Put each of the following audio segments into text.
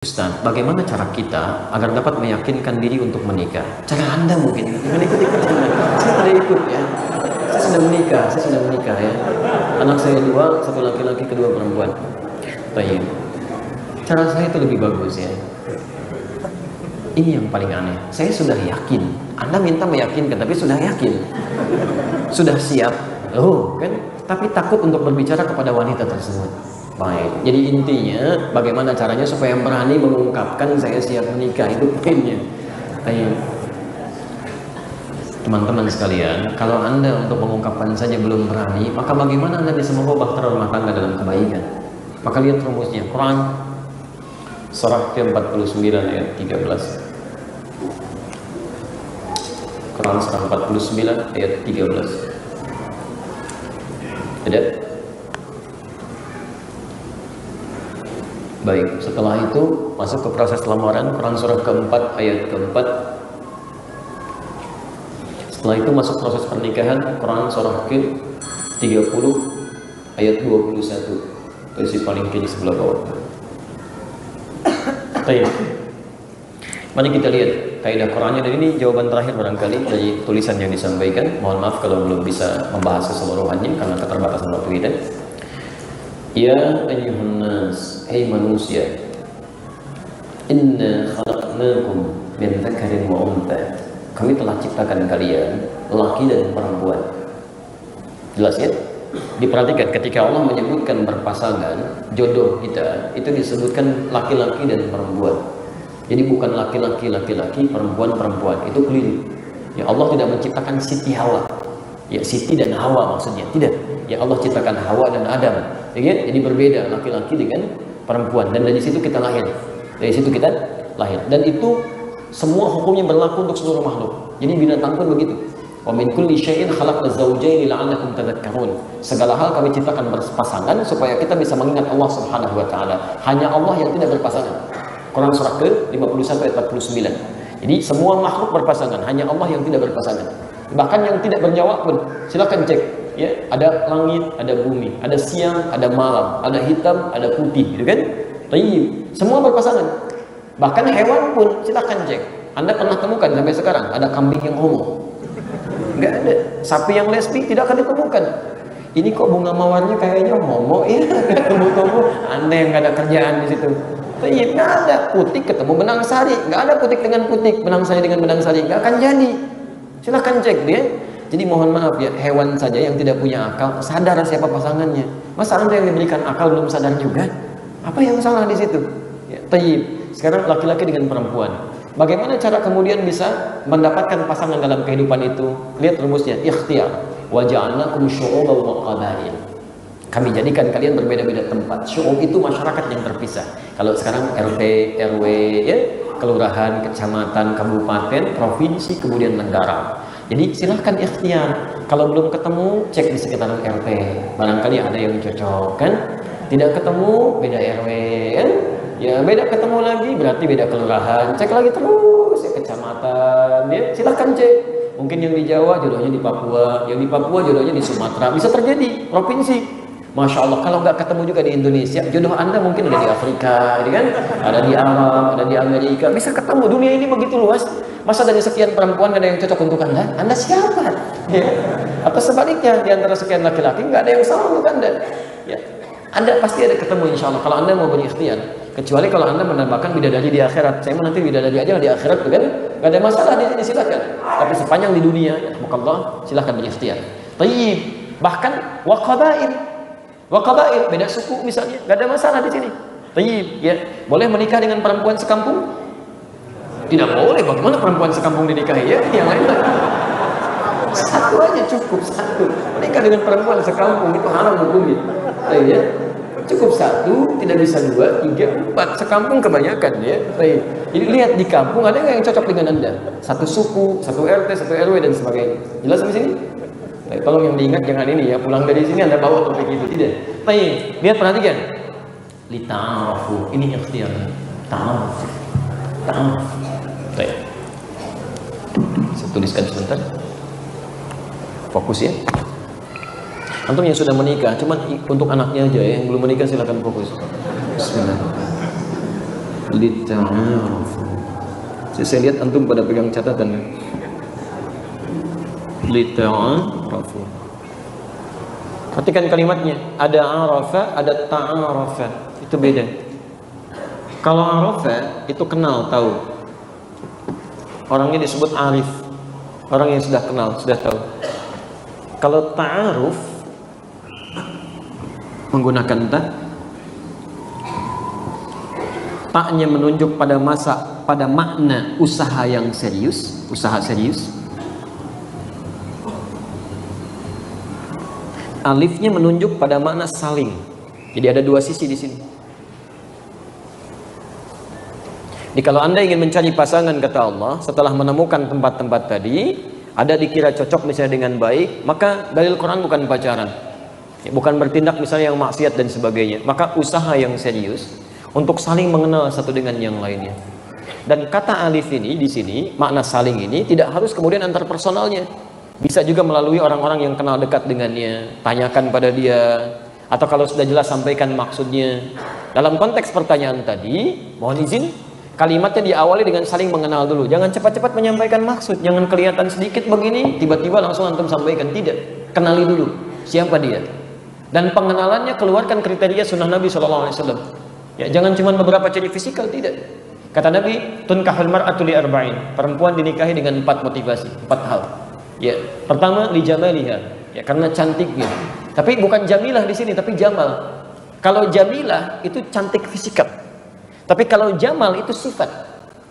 Ustaz, bagaimana cara kita agar dapat meyakinkan diri untuk menikah? Cara Anda mungkin, jangan ikut-ikut. Saya tidak ikut ya. Saya sudah menikah ya. Anak saya 2, 1 laki-laki, 2 perempuan. Baik. Cara saya itu lebih bagus ya. Ini yang paling aneh. Saya sudah yakin. Anda minta meyakinkan, tapi sudah yakin. Sudah siap. Oh, kan? Tapi takut untuk berbicara kepada wanita tersebut. Baik, jadi intinya bagaimana caranya supaya berani mengungkapkan saya siap menikah, itu poinnya. Baik. Teman-teman sekalian, kalau Anda untuk mengungkapkan saja belum berani, maka bagaimana Anda bisa membawa bahtera rumah tangga dalam kebaikan? Maka lihat rumusnya, Quran surah ke-49 ayat 13. Quran surah 49 ayat 13. Ada? Baik, setelah itu masuk ke proses lamaran, Quran surah keempat ayat keempat. Setelah itu masuk proses pernikahan, Quran surah ke-30 ayat 21. Versi paling kiri sebelah bawah. Baik. Mari kita lihat kaidah Qurannya, dan ini jawaban terakhir barangkali dari tulisan yang disampaikan. Mohon maaf kalau belum bisa membahas keseluruhannya karena keterbatasan waktu kita. Ya ayyuhan nas, hai manusia, inna khalaqnakum min dzakarin wa untha. Kami telah ciptakan kalian laki dan perempuan. Jelas ya? Diperhatikan ketika Allah menyebutkan berpasangan, jodoh kita itu disebutkan laki-laki dan perempuan. Jadi bukan laki-laki, perempuan, itu keliru. Ya, Allah tidak menciptakan Siti Hawa. Ya, Siti dan Hawa maksudnya, tidak. Ya, Allah ciptakan Hawa dan Adam. Ya, jadi berbeda laki-laki dengan perempuan, dan dari situ kita lahir. Dan itu semua hukumnya berlaku untuk seluruh makhluk. Jadi binatang pun begitu. Wa min kulli syai'in khalaqna zawjayn la'allakum tadhakkarun. Segala hal kami ciptakan berpasangan supaya kita bisa mengingat Allah Subhanahu wa taala. Hanya Allah yang tidak berpasangan. Quran surah ke-51 ayat 49. Jadi semua makhluk berpasangan, hanya Allah yang tidak berpasangan. Bahkan yang tidak bernyawa pun, silakan cek ya, ada langit, ada bumi, ada siang, ada malam, ada hitam, ada putih, gitu kan? Tayyib, semua berpasangan. Bahkan hewan pun silakan cek. Anda pernah temukan sampai sekarang ada kambing yang homo? Enggak ada. Sapi yang lesbi tidak akan ditemukan. Ini kok bunga mawarnya kayaknya homo? Iya, tumbuh-tumbuh. Anda yang nggak ada kerjaan di situ. Tayyib, nggak ada. Putik ketemu benang sari, nggak ada putik dengan putik, benang sari dengan benang sari, nggak akan jadi. Silahkan cek dia. Jadi mohon maaf ya, hewan saja yang tidak punya akal sadar siapa pasangannya. Masa Anda yang diberikan akal belum sadar juga? Apa yang salah di situ? Ya, tayyib. Sekarang laki-laki dengan perempuan. Bagaimana cara kemudian bisa mendapatkan pasangan dalam kehidupan itu? Lihat rumusnya, ikhtiyar. Wa ja'alnakum syu'uban wa qabail. Kami jadikan kalian berbeda-beda tempat. Syu'ub itu masyarakat yang terpisah. Kalau sekarang RT, RW, ya, kelurahan, kecamatan, kabupaten, provinsi, kemudian negara. Jadi silahkan ikhtiar. Kalau belum ketemu, cek di sekitaran RT. Barangkali ada yang cocok kan? Tidak ketemu, beda RW kan? Ya beda ketemu lagi, berarti beda kelurahan. Cek lagi terus ya, kecamatan. Ya silahkan cek. Mungkin yang di Jawa jodohnya di Papua, yang di Papua jodohnya di Sumatera. Bisa terjadi provinsi. Masya Allah, kalau nggak ketemu juga di Indonesia, jodoh Anda mungkin ada di Afrika, kan? Ada di Arab, ada di Amerika, bisa ketemu. Dunia ini begitu luas, masa dari sekian perempuan nggak ada yang cocok untuk Anda? Anda siapa? Ya. Atau sebaliknya, di antara sekian laki-laki nggak ada yang sama untuk Anda. Ya. Anda pasti ada ketemu insya Allah, kalau Anda mau berikhtiar. Kecuali kalau Anda menambahkan bidadari di akhirat. Saya mau nanti bidadari aja di akhirat, tuh kan? Nggak ada masalah di sini, silakan. Tapi sepanjang di dunia, ya, Allah, silakan berikhtiar. Tayyib, bahkan waqabail. Waqabail, beda suku misalnya, nggak ada masalah di sini. Tayyib, ya. Boleh menikah dengan perempuan sekampung? Tidak boleh. Bagaimana perempuan sekampung dinikahi? Ya, yang lain lagi. Satu aja cukup, satu. Menikah dengan perempuan sekampung itu haram hukumnya. Tayyib, ya. Cukup satu, tidak bisa 2, 3, 4. Sekampung kebanyakan ya. Tayyib. Jadi lihat di kampung ada nggak yang cocok dengan Anda? Satu suku, satu RT, satu RW dan sebagainya. Jelas di sini? Tolong yang diingat jangan ini ya, pulang dari sini Anda bawa topik itu, tidak. Baik, lihat perhatikan. Lita'afu, ini ikhtiar. Ta'aruf. Baik. Saya tuliskan sebentar. Fokus ya. Antum yang sudah menikah, cuman untuk anaknya aja ya, yang belum menikah silakan fokus. Bismillah. Lita'arafu. Saya lihat antum pada pegang catatan. Lita'arafu. Perhatikan kalimatnya. Ada arafa, ada ta'arafa. Itu beda. Kalau arafa itu kenal, tahu. Orangnya disebut arif. Orang yang sudah kenal, sudah tahu. Kalau ta'aruf menggunakan ta, taknya menunjuk pada makna usaha yang serius, usaha serius. Alifnya menunjuk pada makna saling. Jadi ada dua sisi di sini. Jadi kalau Anda ingin mencari pasangan, kata Allah, setelah menemukan tempat-tempat tadi, ada dikira cocok misalnya dengan baik, maka dalil Quran bukan pacaran, bukan bertindak misalnya yang maksiat dan sebagainya, maka usaha yang serius untuk saling mengenal satu dengan yang lainnya. Dan kata alif ini di sini, makna saling ini tidak harus kemudian antar personalnya, bisa juga melalui orang-orang yang kenal dekat dengannya, tanyakan pada dia, atau kalau sudah jelas sampaikan maksudnya. Dalam konteks pertanyaan tadi, mohon izin, kalimatnya diawali dengan saling mengenal dulu. Jangan cepat-cepat menyampaikan maksud. Jangan kelihatan sedikit begini, tiba-tiba langsung antum sampaikan. Tidak. Kenali dulu siapa dia. Dan pengenalannya keluarkan kriteria sunnah Nabi SAW. Ya, jangan cuma beberapa ciri fisikal, tidak. Kata Nabi, tunkahul mar'atu li arba'in. Perempuan dinikahi dengan 4 motivasi, 4 hal. Ya, pertama li jamaliha. Ya, karena cantiknya. Tapi bukan jamilah di sini, tapi jamal. Kalau jamilah itu cantik fisikal. Tapi kalau jamal itu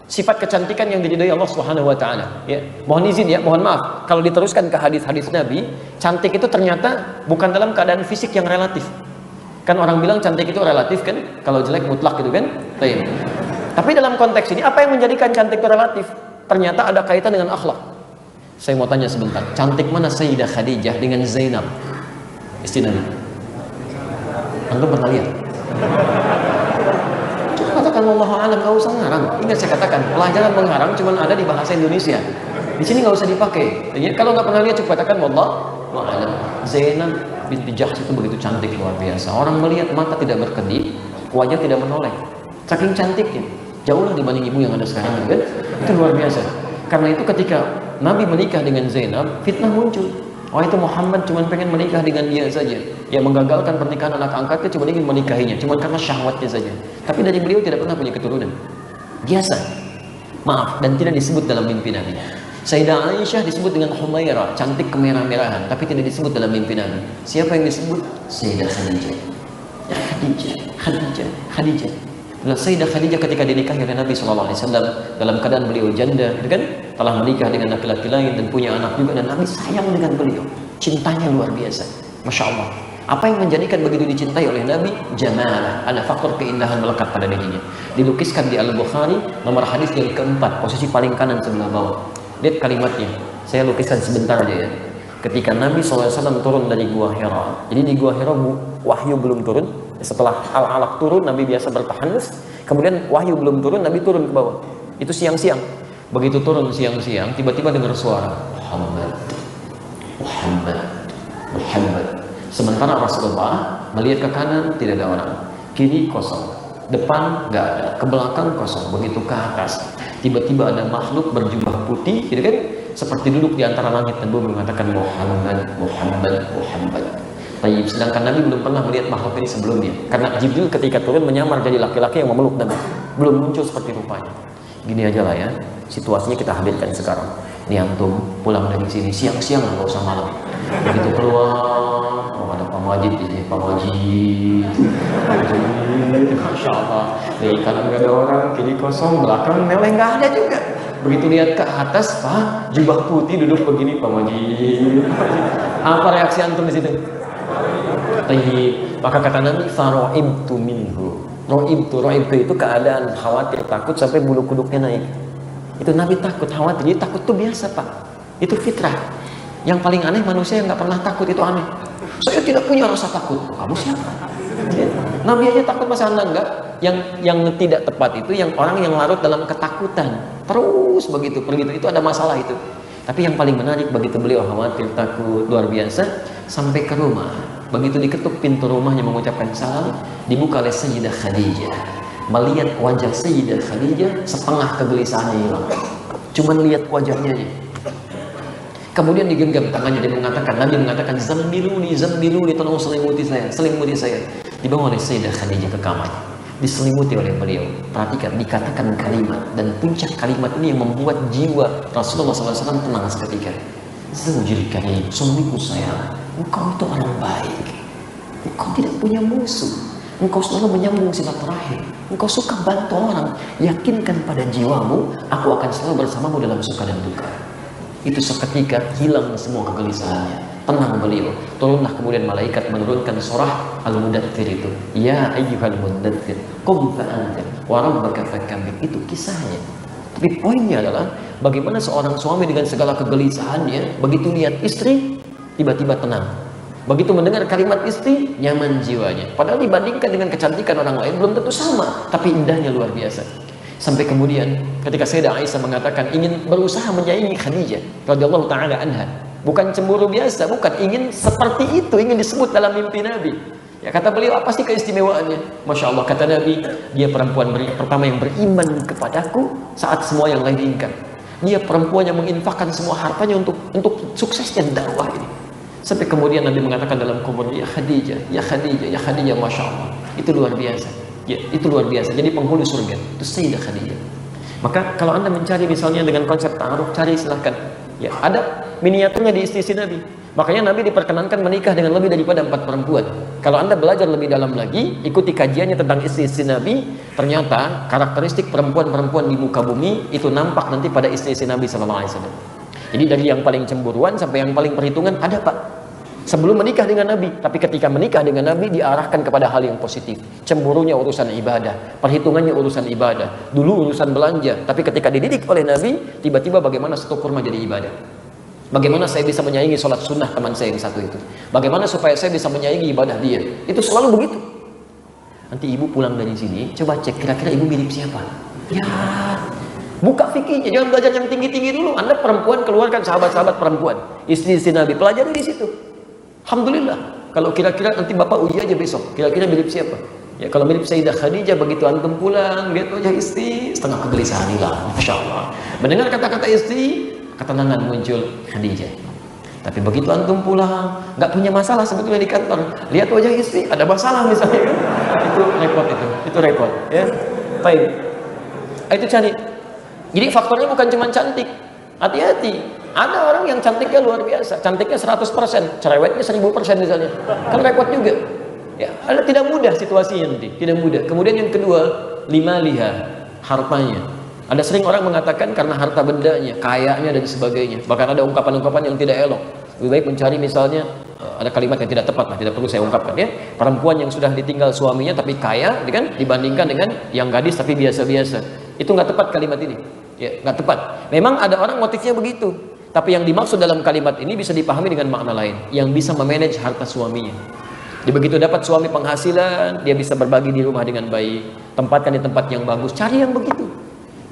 sifat kecantikan yang diridhoi Allah Subhanahu wa taala. Ya, mohon izin ya, mohon maaf kalau diteruskan ke hadis-hadis Nabi, cantik itu ternyata bukan dalam keadaan fisik yang relatif. Kan orang bilang cantik itu relatif kan, kalau jelek mutlak gitu kan. Tapi dalam konteks ini apa yang menjadikan cantik itu relatif? Ternyata ada kaitan dengan akhlak. Saya mau tanya sebentar, cantik mana Sayyidah Khadijah dengan Zainab, istri Nabi? Antum pernah lihat? Katakan wallahu alam, nggak usah ngarang. Ingat saya katakan, pelajaran mengarang cuma ada di bahasa Indonesia. Di sini nggak usah dipakai. Jadi, kalau nggak pernah lihat, coba katakan wallahu alam. Zainab binti Jahsh itu begitu cantik, luar biasa. Orang melihat mata tidak berkedip, wajah tidak menoleh. Saking cantiknya, jauhlah dibanding ibu yang ada sekarang, kan? Itu luar biasa. Karena itu ketika Nabi menikah dengan Zainab, fitnah muncul. Oh, itu Muhammad cuma pengen menikah dengan dia saja. Yang menggagalkan pernikahan anak angkatnya cuma ingin menikahinya, cuma karena syahwatnya saja. Tapi dari beliau tidak pernah punya keturunan. Biasa. Maaf, dan tidak disebut dalam mimpi Nabi. Sayyidah Aisyah disebut dengan Humaira, cantik kemerah-merahan, tapi tidak disebut dalam mimpi Nabi. Siapa yang disebut? Sayyidah Khadijah. Khadijah. Sayyidah Khadijah ketika dinikahi oleh Nabi SAW dalam keadaan beliau janda, gitu kan? Telah menikah dengan laki-laki lain dan punya anak juga, dan Nabi sayang dengan beliau, cintanya luar biasa, masya Allah. Apa yang menjadikan begitu dicintai oleh Nabi? Jamalah, ada faktor keindahan melekat pada dirinya. Dilukiskan di Al-Bukhari, nomor hadis yang keempat, posisi paling kanan sebelah bawah. Lihat kalimatnya, saya lukiskan sebentar aja ya. Ketika Nabi SAW turun dari Gua Hira, jadi di Gua Hira wahyu belum turun. Setelah Al-Alaq turun, Nabi biasa bertahanus. Kemudian wahyu belum turun, Nabi turun ke bawah. Itu siang-siang. Begitu turun siang-siang, tiba-tiba dengar suara Muhammad. Sementara Rasulullah melihat ke kanan, tidak ada orang. Kiri kosong. Depan nggak ada. Ke belakang kosong. Begitu ke atas, tiba-tiba ada makhluk berjubah putih, gitu kan? Seperti duduk di antara langit dan bumi mengatakan Muhammad. Tayyib. Sedangkan Nabi belum pernah melihat makhluk ini sebelumnya. Karena Jibril ketika turun menyamar jadi laki-laki yang memeluk Nabi. Belum muncul seperti rupanya. Gini aja lah ya, situasinya kita hadirkan sekarang. Ini antum pulang dari sini siang-siang, nggak usah malam. Begitu keluar, oh ada Pak Majid di sini, Pak Majid. Masya Allah. Di kanan nggak ada orang, kiri kosong, belakang meleng nggak ada juga. Begitu lihat ke atas, Pak, jubah putih duduk begini, Pak Majid. Apa reaksi antum di situ? Maka kata Nabi, faro'ibtu minhu. Ro'ibtu itu keadaan khawatir, takut sampai bulu kuduknya naik. Itu Nabi takut, khawatir. Jadi takut itu biasa, Pak. Itu fitrah. Yang paling aneh manusia yang nggak pernah takut, itu aneh. Saya tidak punya rasa takut. Kamu siapa? Nabi aja takut, masa Anda enggak? Yang tidak tepat itu yang orang yang larut dalam ketakutan. Terus begitu itu ada masalah itu. Tapi yang paling menarik, begitu beliau khawatir, takut, luar biasa, sampai ke rumah. Begitu diketuk pintu rumahnya mengucapkan salam, dibuka oleh Sayyidah Khadijah. melihat wajah Sayyidah Khadijah, setengah kegelisahannya hilang. Cuman lihat wajahnya aja. Kemudian digenggam tangannya, dia mengatakan, Nabi mengatakan, Zammiluni, tolong selimuti saya. Dibawa oleh Sayyidah Khadijah ke kamar, diselimuti oleh beliau. Perhatikan, dikatakan kalimat, dan puncak kalimat ini yang membuat jiwa Rasulullah SAW tenang seketika. Zawjil karim, suamiku sayang, engkau itu orang baik, engkau tidak punya musuh, engkau selalu menyambung silaturahim, engkau suka bantu orang, yakinkan pada jiwamu, aku akan selalu bersamamu dalam suka dan duka. Itu seketika hilang semua kegelisahannya, tenang beliau. Tolonglah kemudian malaikat menurunkan surah Al-Mudaththir itu, ya ayyuhal mudaththir qum fa'anzir wa rabbaka fakabbir. Itu kisahnya. Tapi poinnya adalah bagaimana seorang suami dengan segala kegelisahannya, begitu lihat istri tiba-tiba tenang. Begitu mendengar kalimat istri, nyaman jiwanya. Padahal dibandingkan dengan kecantikan orang lain belum tentu sama, tapi indahnya luar biasa. Sampai kemudian ketika Sayyidah Aisyah mengatakan ingin berusaha menyaingi Khadijah radhiyallahu taala anha, bukan cemburu biasa, bukan, ingin seperti itu, ingin disebut dalam mimpi Nabi. Ya, kata beliau, apa sih keistimewaannya? Masya Allah, kata Nabi, dia perempuan pertama yang beriman kepadaku saat semua yang lain diinginkan. Dia perempuan yang menginfakkan semua hartanya untuk suksesnya dakwah ini. Sampai kemudian Nabi mengatakan dalam kubur, ya Khadijah, ya Khadijah, ya Khadijah, Masya Allah. Itu luar biasa. Ya, itu luar biasa. Jadi penghulu surga itu Sayyidah Khadijah. Maka kalau Anda mencari misalnya dengan konsep ta'aruf, cari silahkan. Ya, ada miniaturnya di istri Nabi. Makanya Nabi diperkenankan menikah dengan lebih daripada 4 perempuan. Kalau Anda belajar lebih dalam lagi, ikuti kajiannya tentang istri Nabi, ternyata karakteristik perempuan-perempuan di muka bumi itu nampak nanti pada istri Nabi SAW. Jadi dari yang paling cemburuan sampai yang paling perhitungan ada, Pak. Sebelum menikah dengan Nabi, tapi ketika menikah dengan Nabi diarahkan kepada hal yang positif. Cemburunya urusan ibadah, perhitungannya urusan ibadah, dulu urusan belanja, tapi ketika dididik oleh Nabi, tiba-tiba bagaimana satu kurma jadi ibadah. Bagaimana saya bisa menyaingi sholat sunnah teman saya yang satu itu. Bagaimana supaya saya bisa menyaingi ibadah dia. Itu selalu begitu. Nanti ibu pulang dari sini, coba cek kira-kira ibu mirip siapa. Ya, buka fikihnya, jangan belajar yang tinggi-tinggi dulu. Anda perempuan, keluarkan sahabat-sahabat perempuan, istri Nabi, pelajari di situ. Alhamdulillah, kalau kira-kira nanti Bapak uji aja besok, kira-kira mirip siapa? Ya, kalau mirip Sayyidah Khadijah, begitu antum pulang, lihat wajah istri, setengah kegelisahan hilang. Masya Allah. Mendengar kata-kata istri, ketenangan muncul Khadijah. Tapi begitu antum pulang, nggak punya masalah sebetulnya di kantor, lihat wajah istri, ada masalah misalnya, itu repot, itu repot. Ya, baik. Itu cari. Jadi faktornya bukan cuma cantik, hati-hati. Ada orang yang cantiknya luar biasa, cantiknya 100%, cerewetnya 1000% misalnya, kan repot juga. Ya, ada tidak mudah situasinya nanti, tidak mudah. Kemudian yang kedua, liha, hartanya. Ada sering orang mengatakan karena harta bendanya, kayanya dan sebagainya. Bahkan ada ungkapan-ungkapan yang tidak elok. Lebih baik mencari misalnya, ada kalimat yang tidak tepat lah, tidak perlu saya ungkapkan ya. Perempuan yang sudah ditinggal suaminya tapi kaya, kan, dibandingkan dengan yang gadis tapi biasa-biasa. Itu nggak tepat kalimat ini. Ya, nggak tepat. Memang ada orang motifnya begitu. Tapi yang dimaksud dalam kalimat ini bisa dipahami dengan makna lain, yang bisa memanage harta suaminya. Dia begitu dapat suami penghasilan, dia bisa berbagi di rumah dengan baik, tempatkan di tempat yang bagus, cari yang begitu.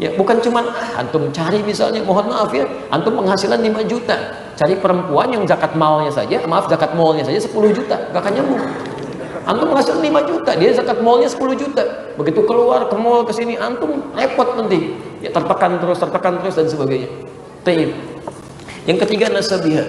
Ya, bukan cuma antum cari misalnya, mohon maaf ya, antum penghasilan 5 juta, cari perempuan yang zakat malnya saja, zakat malnya saja 10 juta, gak akan nyambung. Antum penghasilan 5 juta, dia zakat malnya 10 juta. Begitu keluar ke mall ke sini, antum repot nanti. Ya, tertekan terus dan sebagainya. Taib. Yang ketiga, nasabnya.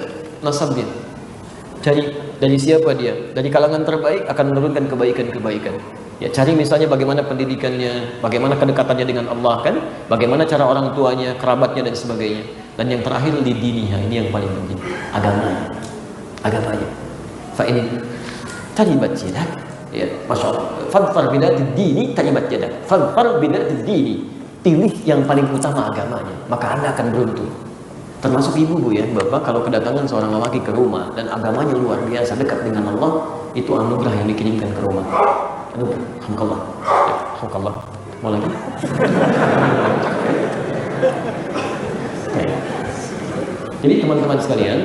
Cari dari siapa dia? Dari kalangan terbaik akan menurunkan kebaikan-kebaikan. Ya, cari misalnya bagaimana pendidikannya, bagaimana kedekatannya dengan Allah, kan? Bagaimana cara orang tuanya, kerabatnya dan sebagainya. Dan yang terakhir di dininya, ini yang paling penting, agamanya. Fa ini taribat yadak. Ya, masyaallah. Fadfar bidati dini taribat yadak. Fadfar bidati dini. Pilih yang paling utama agamanya, maka Anda akan beruntung. Termasuk ibu, bu ya, bapak, kalau kedatangan seorang lelaki ke rumah dan agamanya luar biasa, dekat dengan Allah, itu anugerah yang dikirimkan ke rumah. Aduh, alhamdulillah. Ya, alhamdulillah. Mau lagi? Okay. Jadi teman-teman sekalian,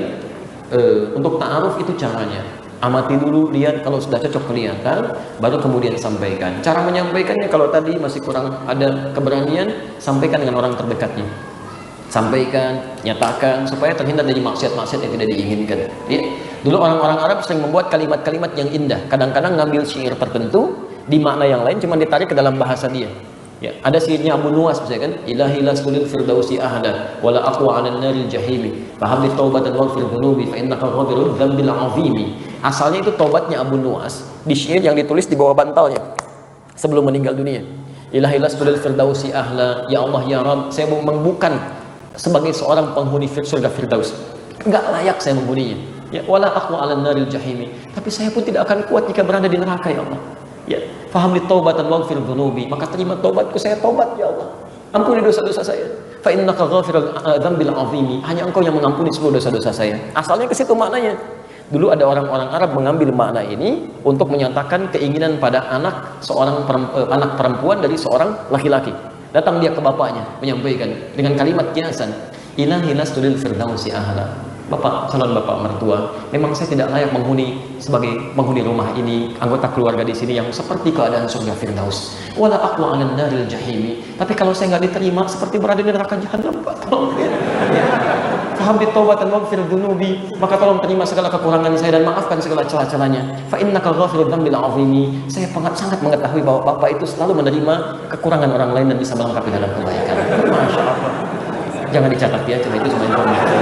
untuk ta'aruf itu caranya. Amati dulu, lihat, kalau sudah cocok kelihatan, baru kemudian sampaikan. Cara menyampaikannya, kalau tadi masih kurang ada keberanian, sampaikan dengan orang terdekatnya. Sampaikan, nyatakan, supaya terhindar dari maksiat-maksiat yang tidak diinginkan. Ya. Dulu orang-orang Arab sering membuat kalimat-kalimat yang indah. Kadang-kadang ngambil syair tertentu, di makna yang lain cuma ditarik ke dalam bahasa dia. Ya, ada syairnya Abu Nuwas misalnya kan, ilahi lasulil firdausi ahla wala aqwa 'alan naril jahimi fahabli taubatan waghfir dhunubi fa innaka ghafirudz dzambil 'azimi. Asalnya itu taubatnya Abu Nuwas di syair yang ditulis di bawah bantalnya sebelum meninggal dunia. Ilahi lasulil firdausi ahla, ya Allah ya Rabb, saya bukan sebagai seorang penghuni surga firdaus, enggak layak saya menghuninya. Ya, wala aqwa 'alan naril jahimi, tapi saya pun tidak akan kuat jika berada di neraka ya Allah. Ya, faham li taubatan waghfir dhunubi, maka terima taubatku, saya taubat ya Allah. Ampuni dosa-dosa saya. Fa innaka ghafirul dzambil 'azimi, hanya Engkau yang mengampuni seluruh dosa-dosa saya. Asalnya ke situ maknanya. Dulu ada orang-orang Arab mengambil makna ini untuk menyatakan keinginan pada anak anak perempuan dari seorang laki-laki. Datang dia ke bapaknya menyampaikan dengan kalimat kiasan, ilahi lastul firdausi ahla. Bapak, calon bapak mertua, memang saya tidak layak sebagai penghuni rumah ini, anggota keluarga di sini yang seperti keadaan surga firdaus. Wala aqwa 'alan naril jahimi. Tapi kalau saya nggak diterima, seperti berada di neraka jahanam, Pak. Tolong ya. Faham bi taubatan waghfir dhunubi, maka tolong terima segala kekurangan saya dan maafkan segala celah-celahnya. Fa innaka ghafirudz dzambil 'azimi. Saya sangat mengetahui bahwa Bapak itu selalu menerima kekurangan orang lain dan bisa melengkapi dalam kebaikan. Masya Allah. Jangan dicatat ya, cuma itu cuma informasi.